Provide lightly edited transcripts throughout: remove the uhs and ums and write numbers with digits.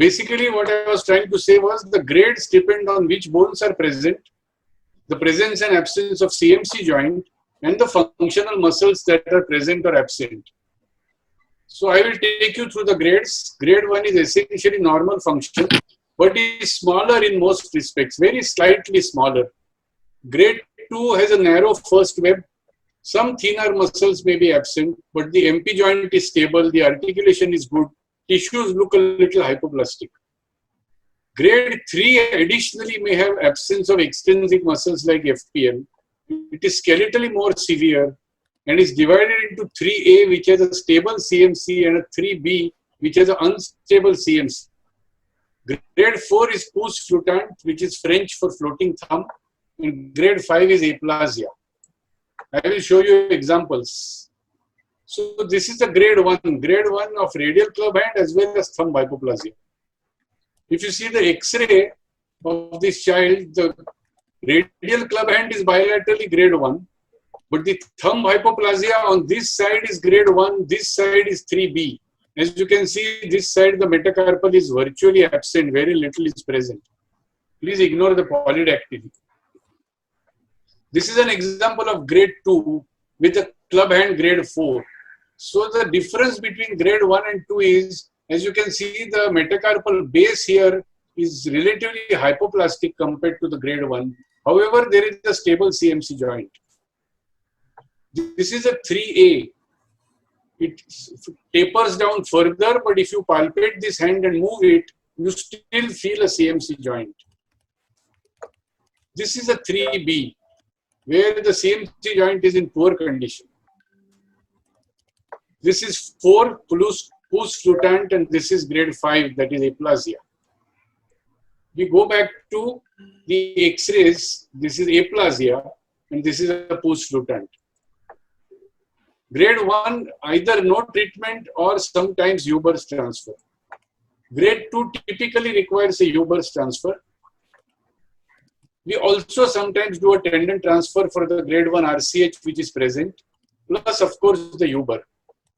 Basically, what I was trying to say was the grades depend on which bones are present, the presence and absence of CMC joint, and the functional muscles that are present or absent. So I will take you through the grades. Grade 1 is essentially normal function, but is smaller in most respects, very slightly smaller. Grade 2 has a narrow first web. Some thinner muscles may be absent, but the MP joint is stable, the articulation is good, tissues look a little hypoplastic. Grade 3 additionally may have absence of extrinsic muscles like FPL. It is skeletally more severe and is divided into 3A, which has a stable CMC, and a 3B, which has an unstable CMC. Grade 4 is pouce flottante, which is French for floating thumb, and grade 5 is aplasia. I will show you examples. So this is the grade 1 of radial club hand as well as thumb hypoplasia. If you see the X-ray of this child, the radial club hand is bilaterally grade 1, but the thumb hypoplasia on this side is grade 1, this side is 3B. As you can see, this side the metacarpal is virtually absent, very little is present. Please ignore the polydactyly. This is an example of grade 2 with a club hand grade 4. So the difference between grade 1 and 2 is, as you can see, the metacarpal base here is relatively hypoplastic compared to the grade 1. However, there is a stable CMC joint. This is a 3A. It tapers down further, but if you palpate this hand and move it, you still feel a CMC joint. This is a 3B, where the CMC joint is in poor condition. This is 4, pouce flottante, and this is grade 5, that is aplasia. We go back to the X-rays. This is aplasia, and this is a pouce flottante. Grade 1, either no treatment or sometimes Huber's transfer. Grade 2 typically requires a Huber's transfer. We also sometimes do a tendon transfer for the grade 1 RCH which is present, plus of course the Huber.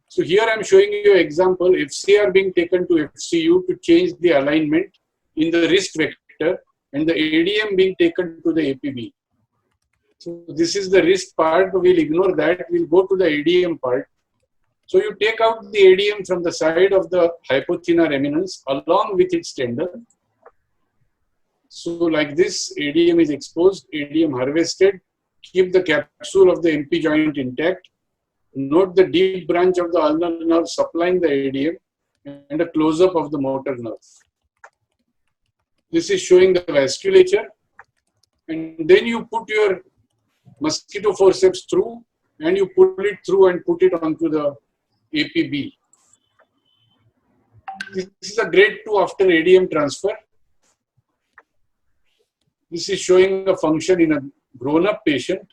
So here I am showing you an example, FCR being taken to FCU to change the alignment in the wrist vector, and the ADM being taken to the APB. So this is the wrist part, we'll ignore that, we'll go to the ADM part. So you take out the ADM from the side of the hypothenar eminence along with its tendon. So like this, ADM is exposed, ADM harvested, keep the capsule of the MP joint intact, note the deep branch of the ulnar nerve supplying the ADM, and a close-up of the motor nerve. This is showing the vasculature, and then you put your mosquito forceps through, and you pull it through and put it onto the APB. This is a grade 2 after ADM transfer. This is showing a function in a grown-up patient.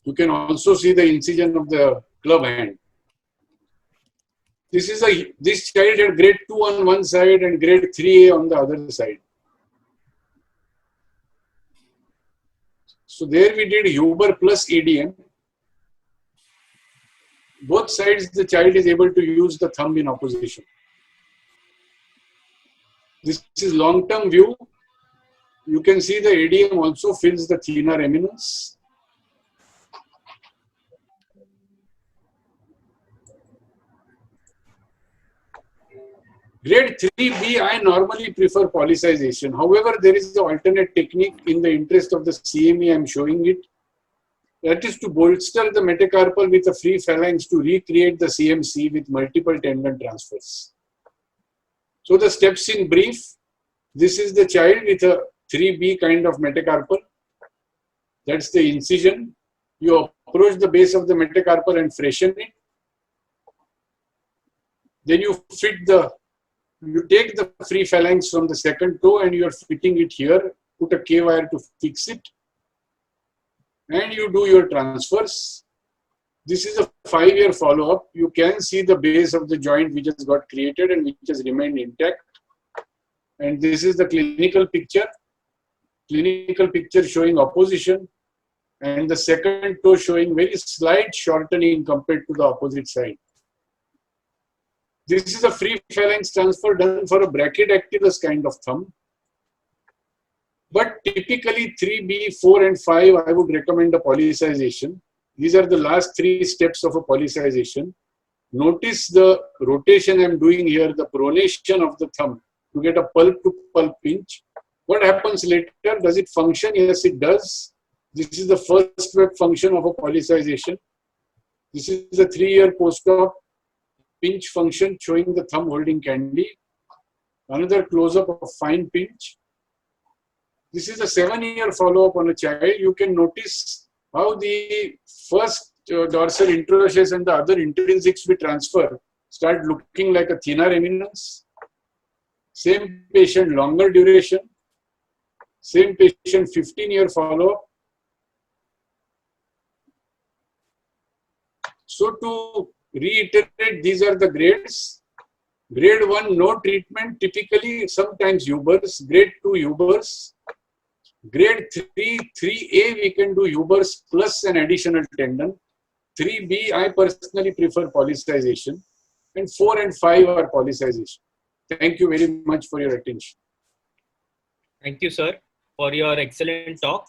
You can also see the incision of the club hand. This child had grade 2 on one side and grade 3A on the other side. So there we did Huber plus ADM. Both sides the child is able to use the thumb in opposition. This is long-term view. You can see the ADM also fills the thenar eminence. Grade 3B, I normally prefer polycization. However, there is the alternate technique in the interest of the CME, I am showing it. That is to bolster the metacarpal with a free phalanx to recreate the CMC with multiple tendon transfers. So the steps in brief, this is the child with a 3B kind of metacarpal. That's the incision. You approach the base of the metacarpal and freshen it. Then you take the free phalanx from the second toe and you are fitting it here. Put a K-wire to fix it. And you do your transfers. This is a 5-year follow-up. You can see the base of the joint which has got created and which has remained intact. And this is the clinical picture. Clinical picture showing opposition. And the second toe showing very slight shortening compared to the opposite side. This is a free phalanx transfer done for a brachydactylous kind of thumb. But typically 3B, 4 and 5, I would recommend a polycization. These are the last 3 steps of a polycization. Notice the rotation I'm doing here, the pronation of the thumb to get a pulp to pulp pinch. What happens later? Does it function? Yes, it does. This is the first web function of a polycization. This is the 3-year post-op pinch function showing the thumb holding candy. Another close-up of fine pinch. This is a 7-year follow-up on a child. You can notice how the first dorsal introosseous and the other intrinsics we transfer start looking like a thenar eminence. Same patient, longer duration. Same patient, 15-year follow-up. So to reiterate, these are the grades. Grade 1, no treatment, typically sometimes Hubers. Grade 2, Hubers. Grade 3, 3A, we can do Hubers plus an additional tendon. 3B, I personally prefer polycization. And 4 and 5 are polycization. Thank you very much for your attention. Thank you, sir, for your excellent talk.